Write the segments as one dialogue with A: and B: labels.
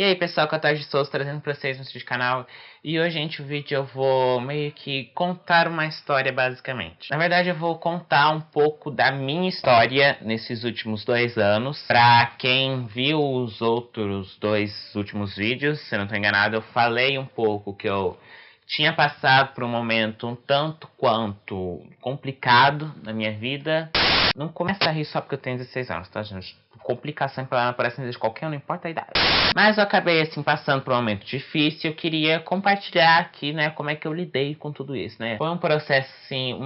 A: E aí pessoal, Catarse Souza trazendo pra vocês no vídeo canal. E hoje, gente, o vídeo eu vou meio que contar uma história basicamente. Na verdade eu vou contar um pouco da minha história nesses últimos 2 anos. Pra quem viu os outros 2 últimos vídeos, se eu não tô enganado, eu falei um pouco que eu tinha passado por um momento um tanto quanto complicado na minha vida. Não começa a rir só porque eu tenho 16 anos, tá, gente? Complicação para aparece desde qualquer um, não importa a idade. Mas eu acabei, assim, passando por um momento difícil. Eu queria compartilhar aqui, né, como é que eu lidei com tudo isso, né? Foi um processo, assim,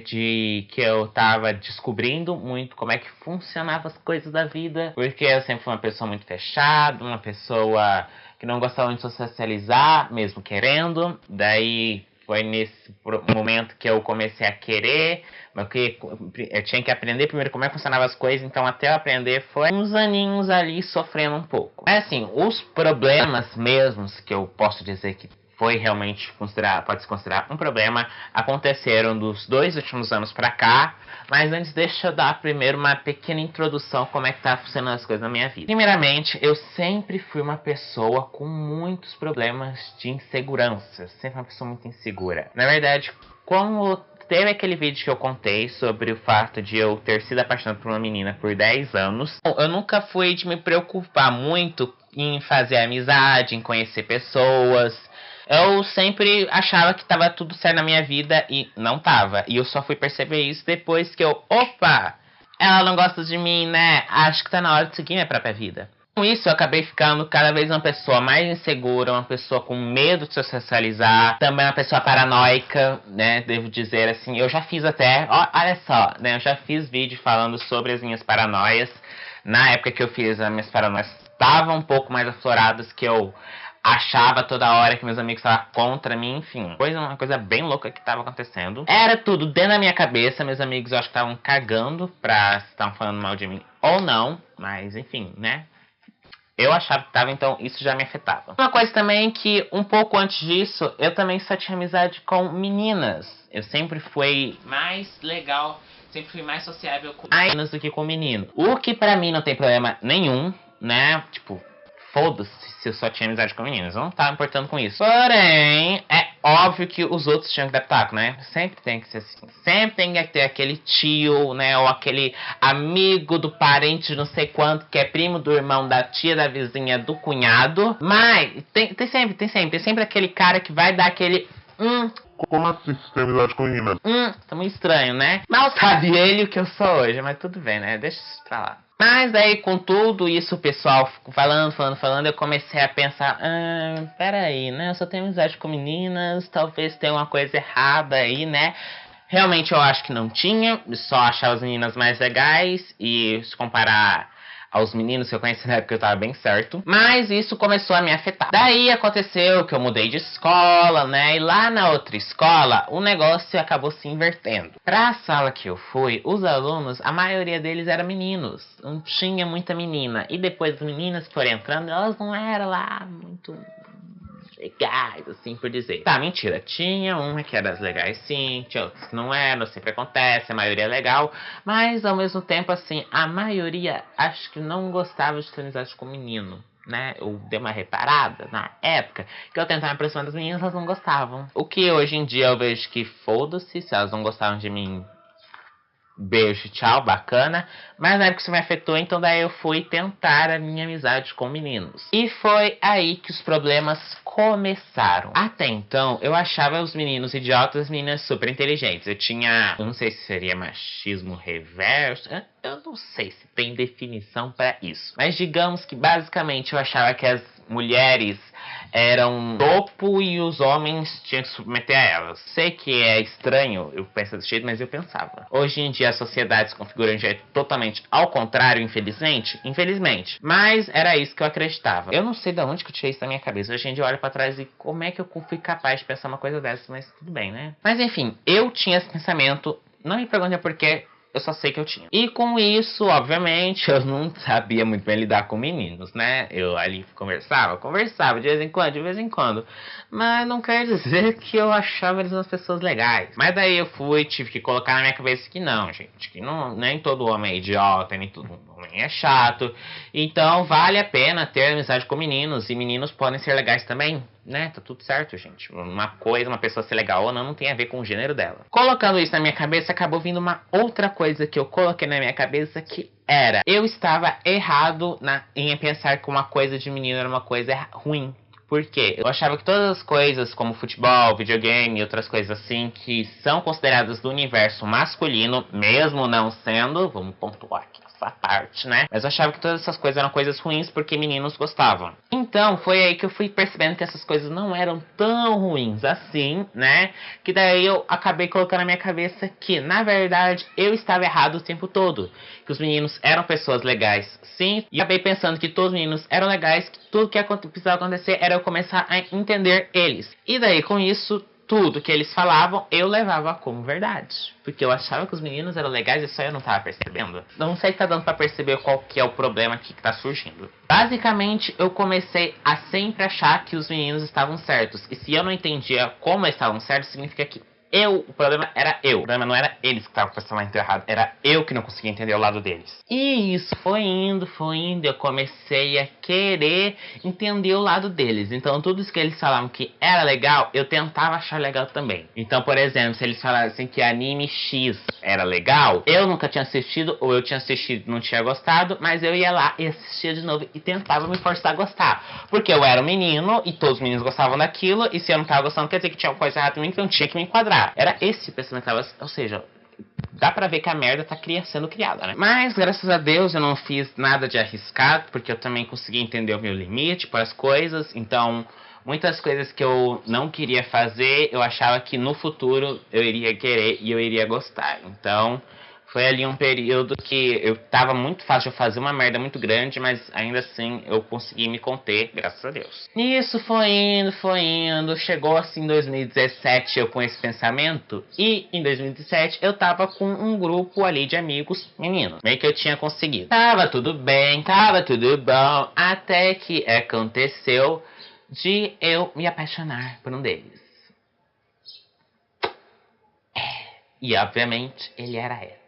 A: de que eu tava descobrindo muito como é que funcionavam as coisas da vida. Porque eu sempre fui uma pessoa muito fechada, uma pessoa que não gostava de socializar, mesmo querendo. Daí foi nesse momento que eu comecei a querer, porque eu tinha que aprender primeiro como é que funcionavam as coisas, então até eu aprender foi uns aninhos ali sofrendo um pouco. Mas assim, os problemas mesmos que eu posso dizer que foi realmente pode se considerar um problema, aconteceram dos 2 últimos anos pra cá. Mas antes, deixa eu dar primeiro uma pequena introdução como é que tá funcionando as coisas na minha vida. Primeiramente, eu sempre fui uma pessoa com muitos problemas de insegurança. Sempre uma pessoa muito insegura. Na verdade, como teve aquele vídeo que eu contei sobre o fato de eu ter sido apaixonado por uma menina por 10 anos, eu nunca fui de me preocupar muito em fazer amizade, em conhecer pessoas. Eu sempre achava que tava tudo certo na minha vida e não tava. E eu só fui perceber isso depois que opa, ela não gosta de mim, né? Acho que tá na hora de seguir minha própria vida. Com isso, eu acabei ficando cada vez uma pessoa mais insegura, uma pessoa com medo de se socializar, também uma pessoa paranoica, né? Devo dizer assim, eu já fiz até, olha só, né? Eu já fiz vídeo falando sobre as minhas paranoias. Na época que eu fiz, as minhas paranoias estavam um pouco mais afloradas, que eu achava toda hora que meus amigos estavam contra mim, enfim. Uma coisa bem louca que estava acontecendo. Era tudo dentro da minha cabeça, meus amigos eu acho que estavam cagando pra se estavam falando mal de mim ou não, mas enfim, né? Eu achava que tava, então isso já me afetava. Uma coisa também que, um pouco antes disso, eu também só tinha amizade com meninas. Eu sempre fui mais legal, sempre fui mais sociável com meninas do que com menino. O que pra mim não tem problema nenhum, né? Tipo, foda-se se eu só tinha amizade com meninas. Eu não tava importando com isso. Porém, é óbvio que os outros tinham que dar pitaco, né? Sempre tem que ser assim. Sempre tem que ter aquele tio, né? Ou aquele amigo do parente de não sei quanto, que é primo do irmão da tia, da vizinha, do cunhado. Mas tem sempre aquele cara que vai dar aquele...
B: Como assim você tem amizade com meninas?
A: Tá muito estranho, né? Mal sabe ele o que eu sou hoje, mas tudo bem, né? Deixa isso pra lá. Mas aí, com tudo isso, o pessoal falando, eu comecei a pensar, peraí, né? Eu só tenho amizade com meninas, talvez tenha uma coisa errada aí, né? Realmente eu acho que não tinha, só achava as meninas mais legais, e se comparar aos meninos que eu conheci na época eu tava bem certo. Mas isso começou a me afetar. Daí aconteceu que eu mudei de escola, né? E lá na outra escola, o negócio acabou se invertendo. Pra sala que eu fui, os alunos, a maioria deles eram meninos. Não tinha muita menina. E depois as meninas que foram entrando, elas não eram lá muito legais, assim por dizer. Tá, mentira. Tinha uma que era legais sim, tinha outras que não eram, sempre acontece, a maioria é legal. Mas ao mesmo tempo, assim, a maioria acho que não gostava de ter amizade com menino, né? Eu dei uma reparada na época que eu tentava me aproximar das meninas, elas não gostavam. O que hoje em dia eu vejo que foda-se, se elas não gostavam de mim, beijo, tchau, bacana. Mas na época isso me afetou, então daí eu fui tentar a minha amizade com meninos. E foi aí que os problemas começaram. Até então, eu achava os meninos idiotas e as meninas super inteligentes. Eu não sei se seria machismo reverso, eu não sei se tem definição pra isso. Mas digamos que basicamente eu achava que as mulheres eram topo e os homens tinham que se submeter a elas. Sei que é estranho eu pensar desse jeito, mas eu pensava. Hoje em dia a sociedade se configura de um jeito totalmente ao contrário, infelizmente. Infelizmente. Mas era isso que eu acreditava. Eu não sei de onde que eu tirei isso da minha cabeça. Hoje em dia eu olho pra trás e como é que eu fui capaz de pensar uma coisa dessa, mas tudo bem, né? Mas enfim, eu tinha esse pensamento. Não me perguntem por quê. Eu só sei que eu tinha. E com isso, obviamente, eu não sabia muito bem lidar com meninos, né? Eu ali conversava de vez em quando. Mas não quer dizer que eu achava eles umas pessoas legais. Mas daí eu tive que colocar na minha cabeça que não, gente. Que não, nem todo homem é idiota, nem todo Homem é chato. Então vale a pena ter amizade com meninos. E meninos podem ser legais também, né? Tá tudo certo, gente. Uma coisa, uma pessoa ser legal ou não tem a ver com o gênero dela. Colocando isso na minha cabeça, acabou vindo uma outra coisa que eu coloquei na minha cabeça, que era: eu estava errado em pensar que uma coisa de menino era uma coisa ruim. Por quê? Eu achava que todas as coisas, como futebol, videogame e outras coisas assim, que são consideradas do universo masculino, mesmo não sendo, vamos pontuar aqui essa parte, né? Mas eu achava que todas essas coisas eram coisas ruins porque meninos gostavam. Então, foi aí que eu fui percebendo que essas coisas não eram tão ruins assim, né? Que daí eu acabei colocando na minha cabeça que, na verdade, eu estava errado o tempo todo. Que os meninos eram pessoas legais, sim. E acabei pensando que todos os meninos eram legais, que tudo que precisava acontecer era eu começar a entender eles. E daí, com isso, tudo que eles falavam, eu levava como verdade. Porque eu achava que os meninos eram legais e só eu não tava percebendo. Não sei se tá dando pra perceber qual que é o problema aqui que tá surgindo. Basicamente, eu comecei a sempre achar que os meninos estavam certos. E se eu não entendia como eles estavam certos, significa que o problema era eu. O problema não era eles que estavam com o pensamento errado. Era eu que não conseguia entender o lado deles. E isso foi indo. Eu comecei a querer entender o lado deles. Então, tudo isso que eles falavam que era legal, eu tentava achar legal também. Então, por exemplo, se eles falassem que anime X era legal, eu nunca tinha assistido, ou eu tinha assistido e não tinha gostado, mas eu ia lá e assistia de novo e tentava me forçar a gostar. Porque eu era um menino e todos os meninos gostavam daquilo, e se eu não tava gostando, quer dizer que tinha uma coisa errada em mim, então tinha que me enquadrar. Era esse o pensamento, ou seja, dá pra ver que a merda tá sendo criada, né? Mas, graças a Deus, eu não fiz nada de arriscado, porque eu também consegui entender o meu limite para as coisas. Então, muitas coisas que eu não queria fazer, eu achava que no futuro eu iria querer e eu iria gostar. Então, foi ali um período que eu tava muito fácil de fazer uma merda muito grande, mas ainda assim eu consegui me conter, graças a Deus. Nisso foi indo, chegou assim em 2017 eu com esse pensamento, e em 2017 eu tava com um grupo ali de amigos meninos, meio que eu tinha conseguido. Tava tudo bem, tava tudo bom, até que aconteceu de eu me apaixonar por um deles. E obviamente ele era hétero.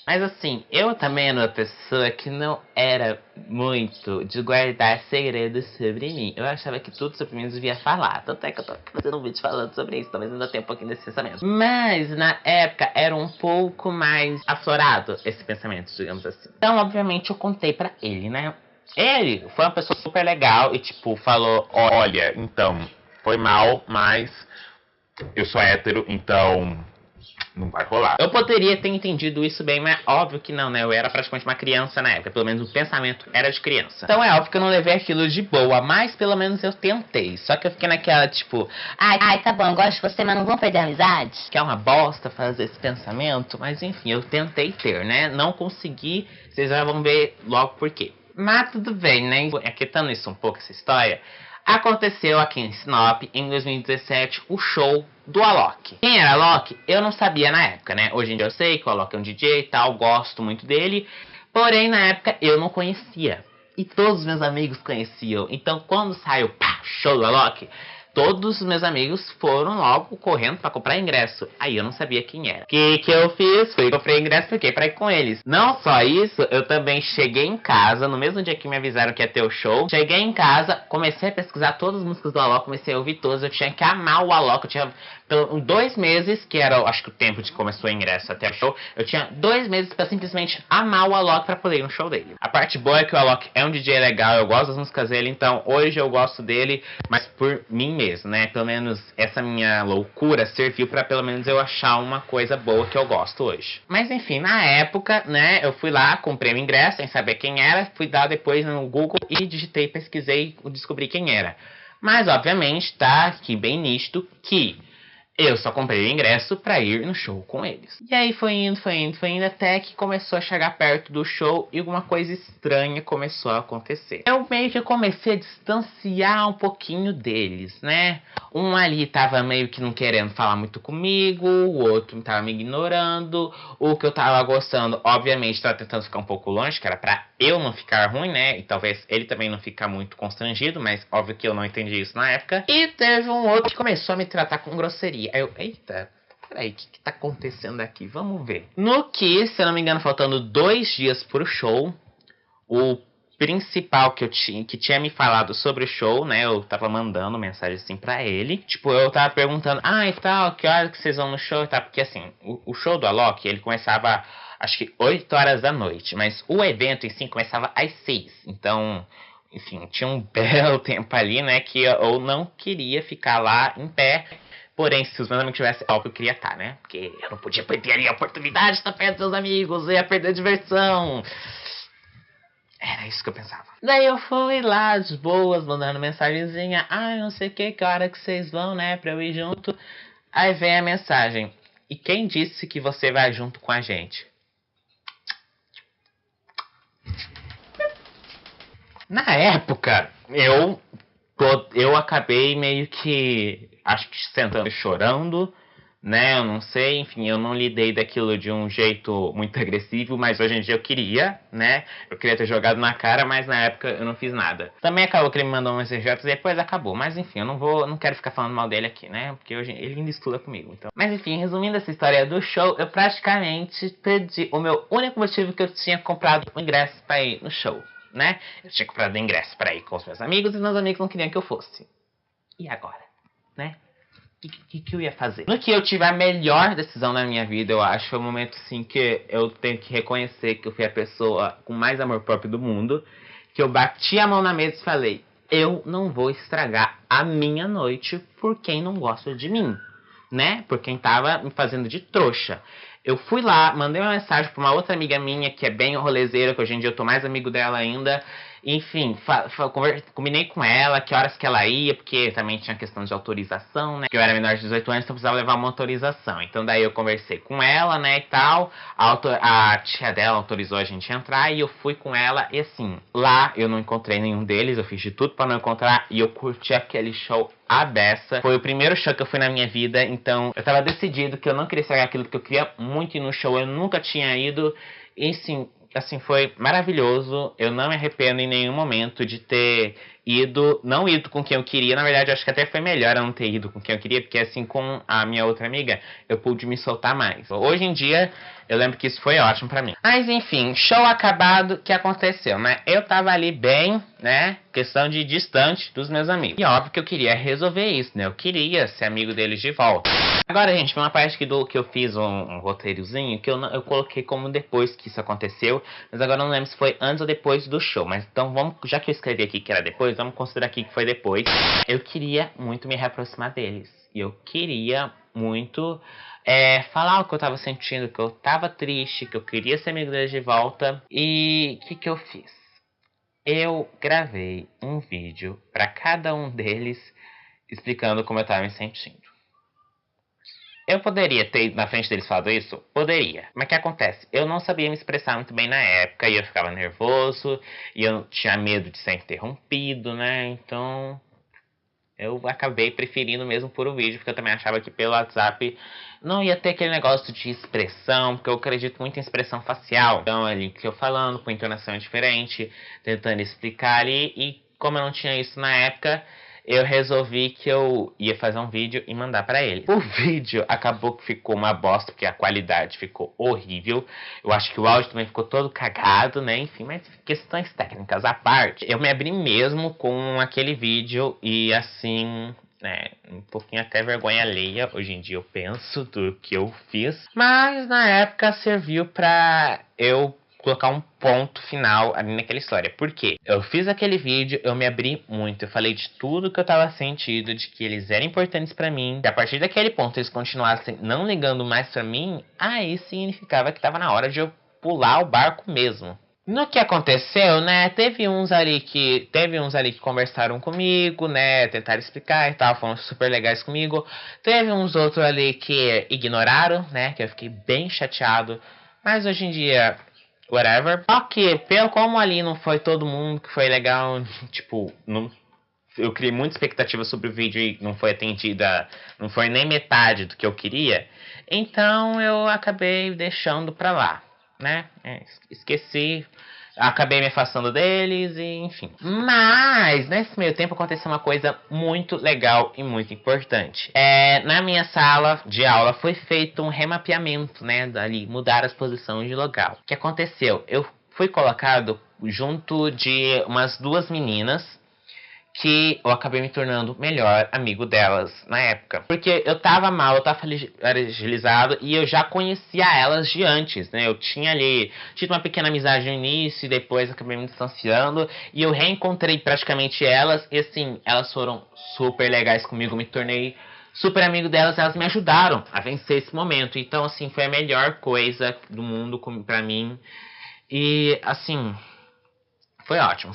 A: Mas assim, eu também era uma pessoa que não era muito de guardar segredos sobre mim. Eu achava que tudo sobre mim eu devia falar. Tanto é que eu tô fazendo um vídeo falando sobre isso. Talvez ainda tenha um pouquinho desse pensamento. Mas na época era um pouco mais aflorado esse pensamento, digamos assim. Então, obviamente, eu contei pra ele, né? Ele foi uma pessoa super legal e tipo, falou:
B: Olha, então, foi mal, mas eu sou hétero, então não vai rolar.
A: Eu poderia ter entendido isso bem, mas óbvio que não, né? Eu era praticamente uma criança na época. Pelo menos o pensamento era de criança. Então é óbvio que eu não levei aquilo de boa, mas pelo menos eu tentei. Só que eu fiquei naquela, tipo,
C: Ai, tá bom, gosto de você, mas não vamos perder a amizade?
A: que é uma bosta fazer esse pensamento. Mas enfim, eu tentei ter, né? Não consegui, vocês já vão ver logo por quê. Mas tudo bem, né? Aquietando isso um pouco, essa história. Aconteceu aqui em Sinop, em 2017, o show do Alok. Quem era Alok? Eu não sabia na época, né? Hoje em dia eu sei que o Alok é um DJ e tal, gosto muito dele. Porém, na época, eu não conhecia. E todos os meus amigos conheciam. Então, quando saiu, pá, show do Alok, todos os meus amigos foram logo correndo pra comprar ingresso. Aí eu não sabia quem era. O que eu fiz? Fui comprei ingresso porque pra ir com eles. Não só isso, eu também cheguei em casa, no mesmo dia que me avisaram que ia ter o show. Cheguei em casa, comecei a pesquisar todas as músicas do Alok, comecei a ouvir todas. Eu tinha que amar o Alok. Eu tinha 2 meses, que era, acho que o tempo de que começou o ingresso até o show. Eu tinha 2 meses pra simplesmente amar o Alok pra poder ir no show dele. A parte boa é que o Alok é um DJ legal, eu gosto das músicas dele, então hoje eu gosto dele, mas por mim mesmo, né? Pelo menos essa minha loucura serviu pra pelo menos eu achar uma coisa boa que eu gosto hoje. Mas enfim, na época, né, eu fui lá, comprei o ingresso sem saber quem era, fui dar depois no Google e digitei, pesquisei e descobri quem era. Mas obviamente tá aqui bem nítido que eu só comprei o ingresso pra ir no show com eles. E aí foi indo, até que começou a chegar perto do show e alguma coisa estranha começou a acontecer. Eu meio que comecei a distanciar um pouquinho deles, né? Um ali tava meio que não querendo falar muito comigo, o outro tava me ignorando, o que eu tava gostando, obviamente, tava tentando ficar um pouco longe, que era pra eu não ficar ruim, né? E talvez ele também não ficar muito constrangido, mas óbvio que eu não entendi isso na época. E teve um outro que começou a me tratar com grosseria. Aí eu, eita, peraí, o que tá acontecendo aqui? Vamos ver. No que, se eu não me engano, faltando 2 dias pro show, o principal que tinha me falado sobre o show, né? Eu tava mandando mensagem assim pra ele. Tipo, eu tava perguntando, e tal, que hora que vocês vão no show e tal. Porque assim, o show do Alok, ele começava, acho que 8 horas da noite. Mas o evento em si começava às 6. Então, enfim, tinha um belo tempo ali, né? Que eu não queria ficar lá em pé. Porém, se os meus amigos tivessem álcool, eu queria estar, né? Porque eu não podia perder ali a oportunidade de estar perto dos seus amigos. Eu ia perder a diversão. Era isso que eu pensava. Daí eu fui lá, de boas, mandando mensagenzinha. Não sei o que hora que vocês vão, né? Pra eu ir junto. Aí vem a mensagem. E quem disse que você vai junto com a gente? Na época, eu acabei meio que, acho que sentando e chorando, né? Eu não sei, enfim, eu não lidei daquilo de um jeito muito agressivo, mas hoje em dia eu queria, né? Eu queria ter jogado na cara, mas na época eu não fiz nada. Também acabou que ele me mandou um mensagem e depois acabou. Mas enfim, eu não quero ficar falando mal dele aqui, né? Porque hoje ele ainda estuda comigo, então. Mas enfim, resumindo essa história do show, eu praticamente perdi o meu único motivo que eu tinha comprado o ingresso pra ir no show, né? Eu tinha comprado ingresso pra ir com os meus amigos e meus amigos não queriam que eu fosse. E agora, né? O que eu ia fazer? No que eu tive a melhor decisão da minha vida, eu acho, foi o momento assim que eu tenho que reconhecer que eu fui a pessoa com mais amor próprio do mundo, que eu bati a mão na mesa e falei, eu não vou estragar a minha noite por quem não gosta de mim, né? Por quem tava me fazendo de trouxa. Eu fui lá, mandei uma mensagem pra uma outra amiga minha, que é bem rolezeira, que hoje em dia eu tô mais amigo dela ainda. Enfim, combinei com ela que horas que ela ia, porque também tinha questão de autorização, né? Que eu era menor de 18 anos, então precisava levar uma autorização. Então daí eu conversei com ela, né, e tal. A tia dela autorizou a gente entrar e eu fui com ela. E assim, lá eu não encontrei nenhum deles, eu fiz de tudo pra não encontrar. E eu curti aquele show à beça. Foi o primeiro show que eu fui na minha vida, então eu tava decidido que eu não queria estragar aquilo, porque eu queria muito ir no show. Eu nunca tinha ido. E assim, foi maravilhoso. Eu não me arrependo em nenhum momento de ter não ido com quem eu queria. Na verdade, eu acho que até foi melhor eu não ter ido com quem eu queria, porque assim, com a minha outra amiga, eu pude me soltar mais. Hoje em dia, eu lembro que isso foi ótimo pra mim. Mas enfim, show acabado, o que aconteceu, né? Eu tava ali bem, né? Questão de distante dos meus amigos. E óbvio que eu queria resolver isso, né? Eu queria ser amigo deles de volta. Agora, gente, foi uma parte que eu fiz um roteirozinho que eu coloquei como depois que isso aconteceu, mas agora eu não lembro se foi antes ou depois do show. Mas então vamos, já que eu escrevi aqui que era depois, vamos considerar aqui que foi depois. Eu queria muito me reaproximar deles. E eu queria muito falar o que eu tava sentindo, que eu tava triste, que eu queria ser amigo deles de volta. E o que eu fiz? Eu gravei um vídeo pra cada um deles explicando como eu tava me sentindo. Eu poderia ter ido na frente deles falado isso? Poderia. Mas o que acontece? Eu não sabia me expressar muito bem na época, e eu ficava nervoso, e eu tinha medo de ser interrompido, né? Então, eu acabei preferindo mesmo por um vídeo, porque eu também achava que pelo WhatsApp não ia ter aquele negócio de expressão, porque eu acredito muito em expressão facial. Então, ali que eu falando, com entonação diferente, tentando explicar ali, e como eu não tinha isso na época, eu resolvi que eu ia fazer um vídeo e mandar pra eles. O vídeo acabou que ficou uma bosta, porque a qualidade ficou horrível. Eu acho que o áudio também ficou todo cagado, né? Enfim, mas questões técnicas à parte. Eu me abri mesmo com aquele vídeo e assim, né, um pouquinho até vergonha alheia, hoje em dia eu penso, do que eu fiz. Mas na época serviu pra eu colocar um ponto final ali naquela história. Por quê? Eu fiz aquele vídeo, eu me abri muito, eu falei de tudo que eu tava sentindo, de que eles eram importantes pra mim, que a partir daquele ponto eles continuassem não ligando mais pra mim, aí significava que tava na hora de eu pular o barco mesmo. No que aconteceu, né, teve uns ali que conversaram comigo, né, tentaram explicar e tal, foram super legais comigo. Teve uns outros ali que ignoraram, né, que eu fiquei bem chateado, mas hoje em dia whatever. Só que, como ali não foi todo mundo que foi legal, tipo, eu criei muita expectativa sobre o vídeo e não foi atendida, não foi nem metade do que eu queria, então eu acabei deixando pra lá, né? Esqueci acabei me afastando deles e enfim. Mas nesse meio tempo aconteceu uma coisa muito legal e muito importante. Na minha sala de aula foi feito um remapeamento, né? Dali, mudar as posições de local. O que aconteceu? Eu fui colocado junto de umas duas meninas que eu acabei me tornando melhor amigo delas na época. Porque eu tava mal, eu tava fragilizado e eu já conhecia elas de antes, né? Eu tinha ali tido uma pequena amizade no início e depois acabei me distanciando. E eu reencontrei praticamente elas e assim, elas foram super legais comigo, me tornei super amigo delas, elas me ajudaram a vencer esse momento. Então assim, foi a melhor coisa do mundo pra mim. E assim... Foi ótimo,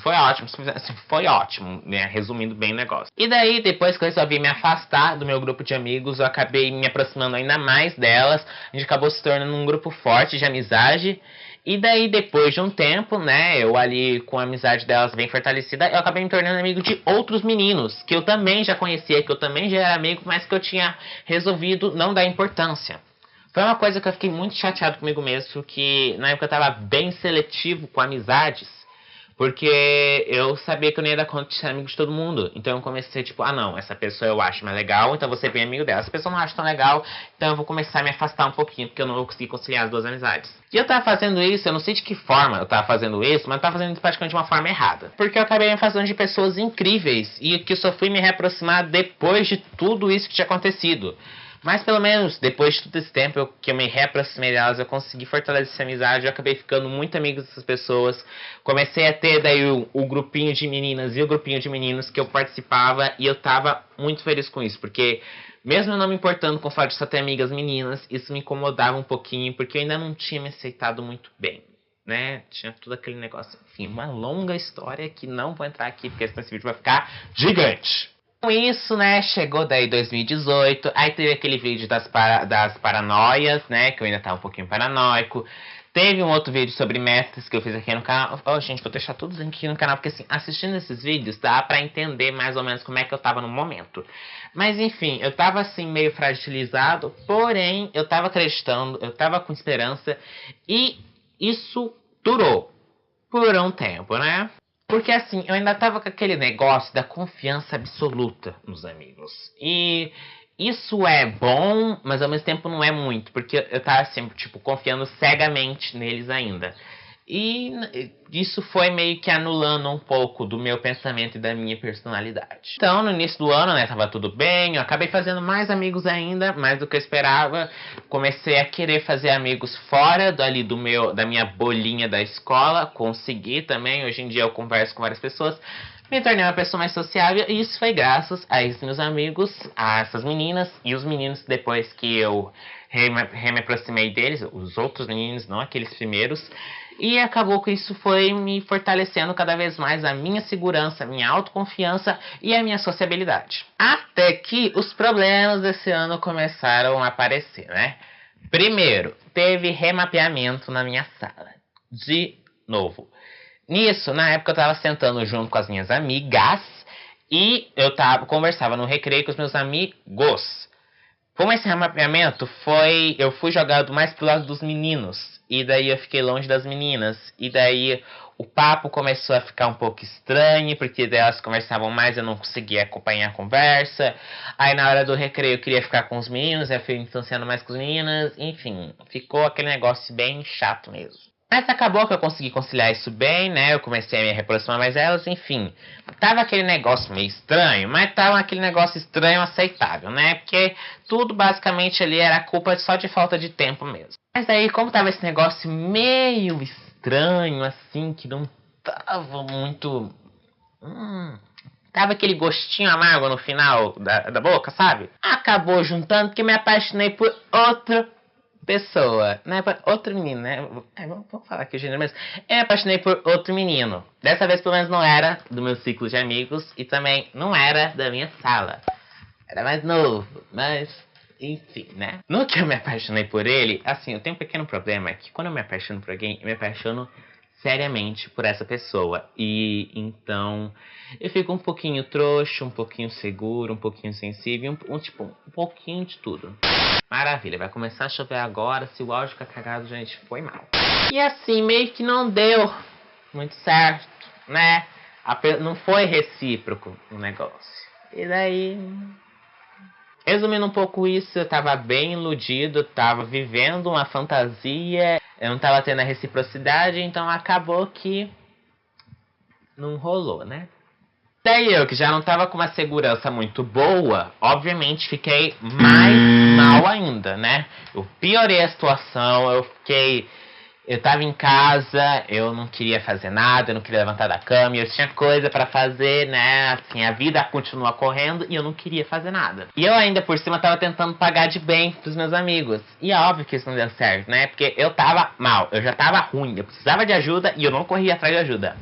A: assim, foi ótimo, né? Resumindo bem o negócio. E daí, depois que eu resolvi me afastar do meu grupo de amigos, eu acabei me aproximando ainda mais delas. A gente acabou se tornando um grupo forte de amizade. E daí, depois de um tempo, né, eu ali com a amizade delas bem fortalecida, eu acabei me tornando amigo de outros meninos, que eu também já conhecia, que eu também já era amigo, mas que eu tinha resolvido não dar importância. Foi uma coisa que eu fiquei muito chateado comigo mesmo, que na época eu tava bem seletivo com amizades. Porque eu sabia que eu não ia dar conta de ser amigo de todo mundo. Então eu comecei tipo, não, essa pessoa eu acho mais legal, então vou ser bem amigo dela. Essa pessoa não acha tão legal, então eu vou começar a me afastar um pouquinho, porque eu não vou conseguir conciliar as duas amizades. E eu tava fazendo isso, eu não sei de que forma eu tava fazendo isso, mas eu tava fazendo isso praticamente de uma forma errada. Porque eu acabei me afastando de pessoas incríveis, e que eu só fui me reaproximar depois de tudo isso que tinha acontecido. Mas pelo menos, depois de todo esse tempo que eu me reaproximei delas, eu consegui fortalecer essa amizade, eu acabei ficando muito amigo dessas pessoas. Comecei a ter daí o grupinho de meninas e o grupinho de meninos que eu participava, e eu tava muito feliz com isso, porque mesmo eu não me importando com o fato de só ter amigas meninas, isso me incomodava um pouquinho, porque eu ainda não tinha me aceitado muito bem, né? Tinha tudo aquele negócio, enfim, uma longa história que não vou entrar aqui, porque esse vídeo vai ficar gigante. Com isso, né, chegou daí 2018, aí teve aquele vídeo das paranoias, né, que eu ainda tava um pouquinho paranoico. Teve um outro vídeo sobre metas que eu fiz aqui no canal. Gente, vou deixar todos aqui no canal, porque assim, assistindo esses vídeos dá pra entender mais ou menos como é que eu tava no momento. Mas enfim, eu tava assim, meio fragilizado, porém, eu tava acreditando, eu tava com esperança, e isso durou por um tempo, né? Porque assim, eu ainda tava com aquele negócio da confiança absoluta nos amigos. E isso é bom, mas ao mesmo tempo não é muito. Porque eu tava sempre, tipo, confiando cegamente neles ainda. E isso foi meio que anulando um pouco do meu pensamento e da minha personalidade. Então, no início do ano, né, tava tudo bem. Eu acabei fazendo mais amigos ainda, mais do que eu esperava. Comecei a querer fazer amigos fora dali da minha bolinha da escola. Consegui também. Hoje em dia eu converso com várias pessoas. Me tornei uma pessoa mais sociável, e isso foi graças a esses meus amigos, a essas meninas e os meninos depois que eu me aproximei deles, os outros meninos, não aqueles primeiros. E acabou que isso foi me fortalecendo cada vez mais a minha segurança, a minha autoconfiança e a minha sociabilidade. Até que os problemas desse ano começaram a aparecer, né? Primeiro, teve remapeamento na minha sala. De novo. Nisso, na época eu tava sentando junto com as minhas amigas e eu conversava no recreio com os meus amigos. Como esse remapeamento eu fui jogado mais pro lado dos meninos, e daí eu fiquei longe das meninas, e daí o papo começou a ficar um pouco estranho, porque daí elas conversavam mais, eu não conseguia acompanhar a conversa. Aí na hora do recreio eu queria ficar com os meninos, eu fui me distanciando mais com as meninas, enfim, ficou aquele negócio bem chato mesmo. Mas acabou que eu consegui conciliar isso bem, né? Eu comecei a me aproximar mais delas, enfim. Tava aquele negócio meio estranho, mas tava aquele negócio estranho aceitável, né? Porque tudo basicamente ali era culpa só de falta de tempo mesmo. Mas aí, como tava esse negócio meio estranho, assim, que não tava muito... Tava aquele gostinho amargo no final da boca, sabe? Acabou juntando que me apaixonei por outra pessoa, né? Outro menino, né? Vamos falar aqui o gênero mesmo. Eu me apaixonei por outro menino. Dessa vez, pelo menos, não era do meu ciclo de amigos e também não era da minha sala. Era mais novo, mas enfim, né? No que eu me apaixonei por ele, assim, eu tenho um pequeno problema, é que quando eu me apaixono por alguém, eu me apaixono seriamente por essa pessoa. E então eu fico um pouquinho trouxa, um pouquinho seguro, um pouquinho sensível, um pouquinho de tudo. Maravilha, vai começar a chover agora. Se o áudio ficar cagado, gente, foi mal. E assim, meio que não deu muito certo, né? Não foi recíproco o negócio. E daí, resumindo um pouco isso, eu tava bem iludido, tava vivendo uma fantasia, eu não tava tendo a reciprocidade, então acabou que não rolou, né? Daí eu, que já não tava com uma segurança muito boa, obviamente fiquei mais mal ainda, né? Eu piorei a situação, eu tava em casa, eu não queria fazer nada, eu não queria levantar da cama, eu tinha coisa pra fazer, né? Assim, a vida continua correndo e eu não queria fazer nada. E eu ainda por cima tava tentando pagar de bem pros meus amigos. E é óbvio que isso não deu certo, né? Porque eu tava mal, eu já tava ruim, eu precisava de ajuda e eu não corria atrás de ajuda.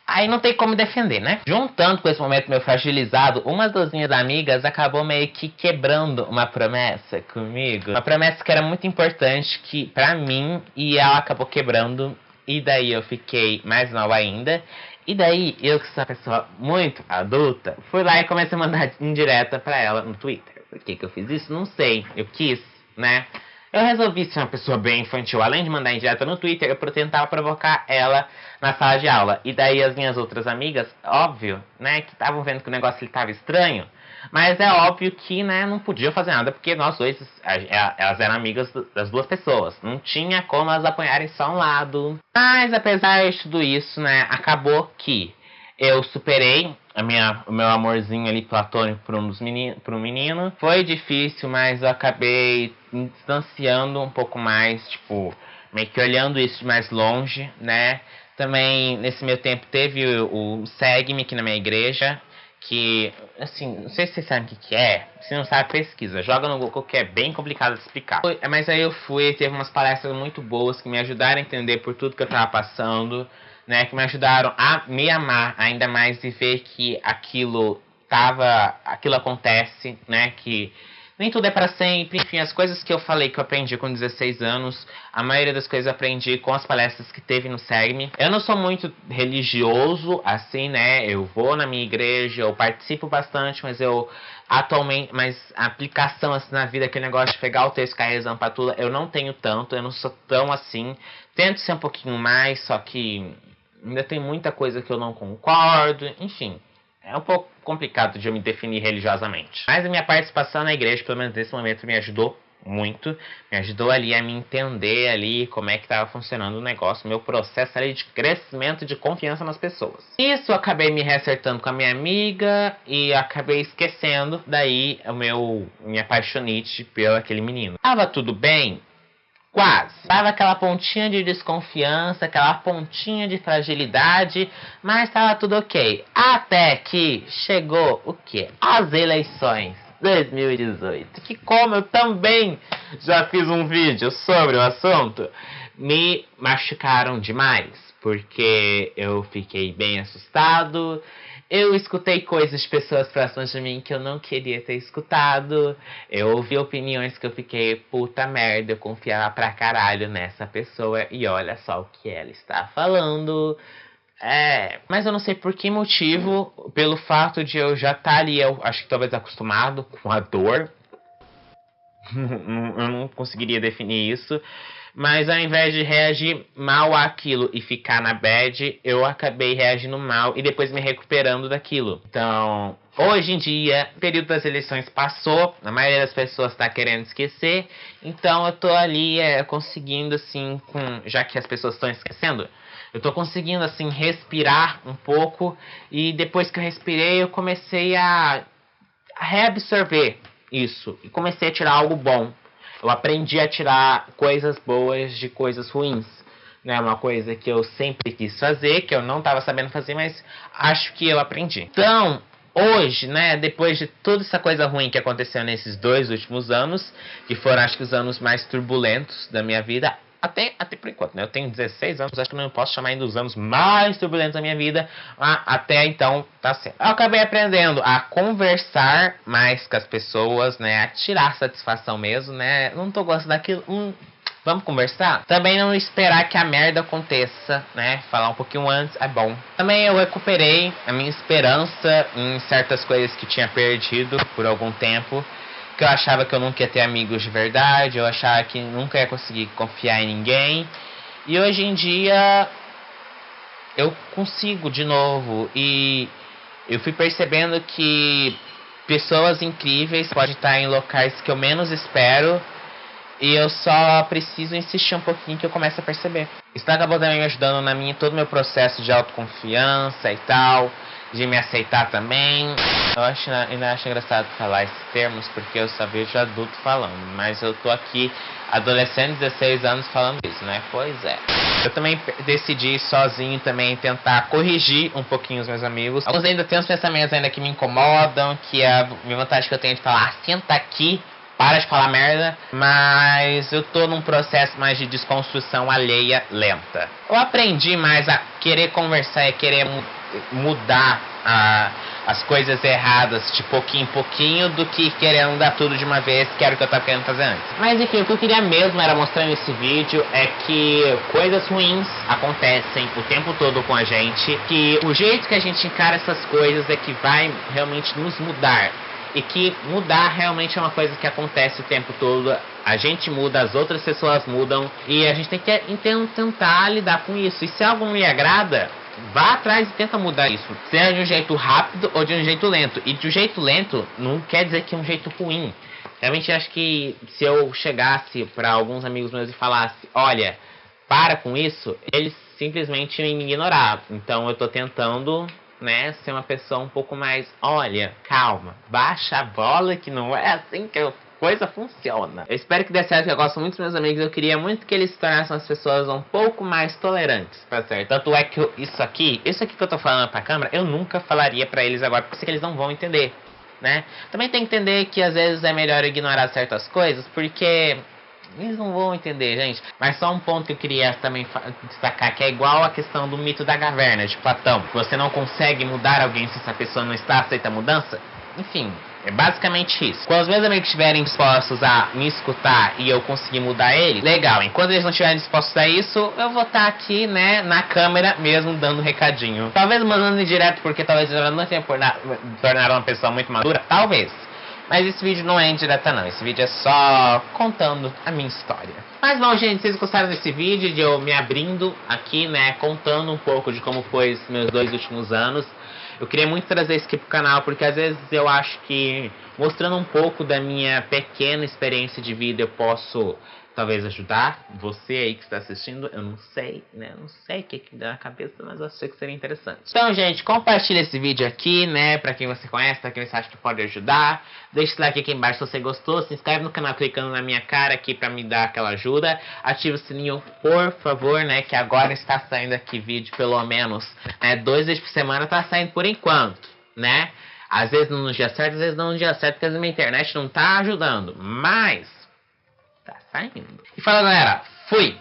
A: Aí não tem como defender, né? Juntando com esse momento meu fragilizado, umas das minhas amigas acabou meio que quebrando uma promessa comigo. Uma promessa que era muito importante pra mim, e ela acabou quebrando. E daí eu fiquei mais mal ainda. E daí eu, que sou uma pessoa muito adulta, fui lá e comecei a mandar indireta pra ela no Twitter. Por que eu fiz isso? Não sei. Eu quis, né? Eu resolvi ser uma pessoa bem infantil. Além de mandar indireta no Twitter, eu tentava provocar ela na sala de aula. E daí as minhas outras amigas, óbvio, né, que estavam vendo que o negócio estava estranho. Mas é óbvio que, né, não podia fazer nada, porque nós dois, elas eram amigas das duas pessoas. Não tinha como elas apoiarem só um lado. Mas apesar de tudo isso, né, acabou que eu superei o meu amorzinho ali platônico por um menino. Foi difícil, mas eu acabei me distanciando um pouco mais, tipo, meio que olhando isso de mais longe, né? Também, nesse meio tempo, teve o Segue-me aqui na minha igreja, que, assim, não sei se vocês sabem o que é. Se não sabe, pesquisa. Joga no Google, que é bem complicado de explicar. Mas aí eu fui, teve umas palestras muito boas que me ajudaram a entender por tudo que eu tava passando, né, que me ajudaram a me amar ainda mais e ver que aquilo acontece, né, que nem tudo é pra sempre. Enfim, as coisas que eu falei que eu aprendi com 16 anos, a maioria das coisas eu aprendi com as palestras que teve no Segue-me. Eu não sou muito religioso, assim, né, eu vou na minha igreja, eu participo bastante, mas a aplicação assim na vida, aquele negócio de pegar o texto e ficar rezando pra tudo, eu não tenho tanto, eu não sou tão assim. Tento ser um pouquinho mais, só que ainda tem muita coisa que eu não concordo, enfim. É um pouco complicado de eu me definir religiosamente. Mas a minha participação na igreja, pelo menos nesse momento, me ajudou muito. Me ajudou ali a me entender ali como é que estava funcionando o negócio. Meu processo ali de crescimento de confiança nas pessoas. Isso eu acabei me reacertando com a minha amiga e acabei esquecendo daí minha apaixonite pelo aquele menino. Tava tudo bem? Quase. Tava aquela pontinha de desconfiança, aquela pontinha de fragilidade, mas tava tudo ok. Até que chegou o quê? As eleições 2018. Que, como eu também já fiz um vídeo sobre o assunto, me machucaram demais. Porque eu fiquei bem assustado. Eu escutei coisas de pessoas próximas de mim que eu não queria ter escutado. Eu ouvi opiniões que eu fiquei, puta merda, eu confiava pra caralho nessa pessoa e olha só o que ela está falando. Mas eu não sei por que motivo, pelo fato de eu já estar ali, eu acho que talvez acostumado com a dor. Eu não conseguiria definir isso. Mas ao invés de reagir mal àquilo e ficar na bad, eu acabei reagindo mal e depois me recuperando daquilo. Então, hoje em dia, o período das eleições passou, a maioria das pessoas está querendo esquecer. Então eu tô ali conseguindo, assim, já que as pessoas estão esquecendo, eu tô conseguindo, assim, respirar um pouco. E depois que eu respirei, eu comecei a reabsorver isso. E comecei a tirar algo bom. Eu aprendi a tirar coisas boas de coisas ruins. Né? Uma coisa que eu sempre quis fazer, que eu não estava sabendo fazer, mas acho que eu aprendi. Então, hoje, né, depois de toda essa coisa ruim que aconteceu nesses 2 últimos anos, que foram, acho que, os anos mais turbulentos da minha vida, até por enquanto, né? Eu tenho 16 anos, acho que não posso chamar ainda os anos mais turbulentos da minha vida. Até então, tá certo. Eu acabei aprendendo a conversar mais com as pessoas, né? A tirar satisfação mesmo, né? Não tô gostando daquilo. Vamos conversar? Também não esperar que a merda aconteça, né? Falar um pouquinho antes é bom. Também eu recuperei a minha esperança em certas coisas que tinha perdido por algum tempo. Que eu achava que eu nunca ia ter amigos de verdade, eu achava que nunca ia conseguir confiar em ninguém. E hoje em dia eu consigo de novo. E eu fui percebendo que pessoas incríveis podem estar em locais que eu menos espero. E eu só preciso insistir um pouquinho que eu começo a perceber. Isso acabou também me ajudando todo o meu processo de autoconfiança e tal, de me aceitar também. Eu ainda acho engraçado falar esses termos, porque eu só vejo adulto falando. Mas eu tô aqui, adolescente de 16 anos, falando isso, né? Pois é. Eu também decidi sozinho também tentar corrigir um pouquinho os meus amigos. Alguns ainda têm uns pensamentos ainda que me incomodam, que a minha vontade que eu tenho de falar, senta aqui, para de falar merda, mas eu tô num processo mais de desconstrução alheia lenta. Eu aprendi mais a querer conversar e querer mudar as coisas erradas de pouquinho em pouquinho do que querendo dar tudo de uma vez, que era o que eu tava querendo fazer antes. Mas enfim, o que eu queria mesmo era mostrar nesse vídeo é que coisas ruins acontecem o tempo todo com a gente, que o jeito que a gente encara essas coisas é que vai realmente nos mudar. E que mudar realmente é uma coisa que acontece o tempo todo. A gente muda, as outras pessoas mudam. E a gente tem que tentar lidar com isso. E se algo não lhe agrada, vá atrás e tenta mudar isso. Seja de um jeito rápido ou de um jeito lento. E de um jeito lento não quer dizer que é um jeito ruim. Realmente acho que se eu chegasse para alguns amigos meus e falasse, olha, para com isso, eles simplesmente iam me ignorar. Então eu tô tentando, né, ser uma pessoa um pouco mais, olha, calma, baixa a bola que não é assim que a coisa funciona. Eu espero que dê certo, que eu gosto muito dos meus amigos, eu queria muito que eles se tornassem as pessoas um pouco mais tolerantes, tá certo? Tanto é que isso aqui que eu tô falando pra câmera, eu nunca falaria pra eles agora, porque eu sei que eles não vão entender, né? Também tem que entender que às vezes é melhor ignorar certas coisas, porque eles não vão entender, gente. Mas só um ponto que eu queria também destacar, que é igual a questão do mito da caverna de Platão. Você não consegue mudar alguém se essa pessoa não está aceita a mudança? Enfim, é basicamente isso. Quando os meus amigos estiverem dispostos a me escutar e eu conseguir mudar eles, legal. Enquanto eles não estiverem dispostos a isso, eu vou estar aqui, né, na câmera mesmo, dando recadinho. Talvez mandando em direto, porque talvez eu não tenha tornado uma pessoa muito madura. Talvez. Mas esse vídeo não é indireta não, esse vídeo é só contando a minha história. Mas bom, gente, vocês gostaram desse vídeo, de eu me abrindo aqui, né, contando um pouco de como foi os meus 2 últimos anos. Eu queria muito trazer isso aqui pro canal, porque às vezes eu acho que mostrando um pouco da minha pequena experiência de vida eu posso talvez ajudar você aí que está assistindo. Eu não sei, né? Não sei o que dá na cabeça, mas eu achei que seria interessante. Então, gente, compartilha esse vídeo aqui, né? Pra quem você conhece, pra quem você acha que pode ajudar. Deixa o like aqui embaixo se você gostou. Se inscreve no canal clicando na minha cara aqui pra me dar aquela ajuda. Ativa o sininho, por favor, né? Que agora está saindo aqui vídeo, pelo menos, né? 2 vezes por semana tá saindo por enquanto, né? Às vezes não no dia certo, às vezes não no dia certo, porque a minha internet não tá ajudando. Mas tá saindo. E fala, galera. Fui!